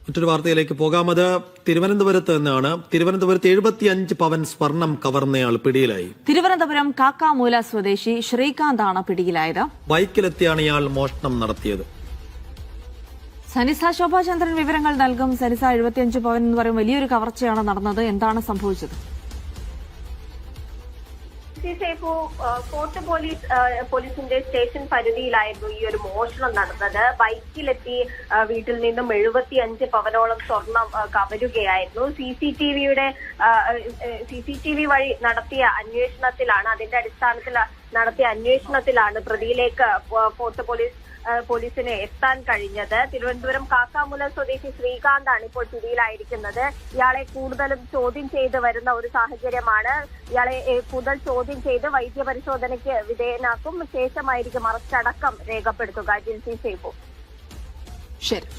മറ്റൊരു വാർത്തയിലേക്ക് പോകാം. അത് തിരുവനന്തപുരത്ത് നിന്നാണ്. തിരുവനന്തപുരത്ത് 75 പവൻ സ്വർണം കവർന്നയാൾ പിടിയിലായി. തിരുവനന്തപുരം കാക്കാമൂല സ്വദേശി ശ്രീകാന്താണ് പിടിയിലായത്. ബൈക്കിലെത്തിയാണ് ഇയാൾ മോഷണം നടത്തിയത്. സനിസ ശോഭാചന്ദ്രൻ വിവരങ്ങൾ നൽകും. സനിസ, 75 പവൻ എന്ന് പറയും വലിയൊരു കവർച്ചയാണ് നടന്നത്. എന്താണ് സംഭവിച്ചത്? ഫോർട്ട് പോലീസിന്റെ സ്റ്റേഷൻ പരിധിയിലായിരുന്നു ഈ ഒരു മോഷണം നടന്നത്. ബൈക്കിലെത്തി വീട്ടിൽ നിന്നും 75 പവനോളം സ്വർണം കവരുകയായിരുന്നു. സിസിടിവി വഴി നടത്തിയ അന്വേഷണത്തിലാണ്, അതിന്റെ അടിസ്ഥാനത്തിൽ നടത്തിയ അന്വേഷണത്തിലാണ് പ്രതിയിലേക്ക് ഫോർട്ട് പോലീസിന് എത്താൻ കഴിഞ്ഞത്. തിരുവനന്തപുരം കാക്കാമൂല സ്വദേശി ശ്രീകാന്താണ് ഇപ്പോൾ പിടിയിലായിരിക്കുന്നത്. ഇയാളെ കൂടുതലും ചോദ്യം ചെയ്ത് വരുന്ന ഒരു സാഹചര്യമാണ്. ഇയാളെ കൂടുതൽ ചോദ്യം ചെയ്ത് വൈദ്യപരിശോധനയ്ക്ക് വിധേയനാക്കും. ശേഷമായിരിക്കും അറസ്റ്റ് അടക്കം രേഖപ്പെടുത്തുക. ജിൽസി സേഫു. ശരി.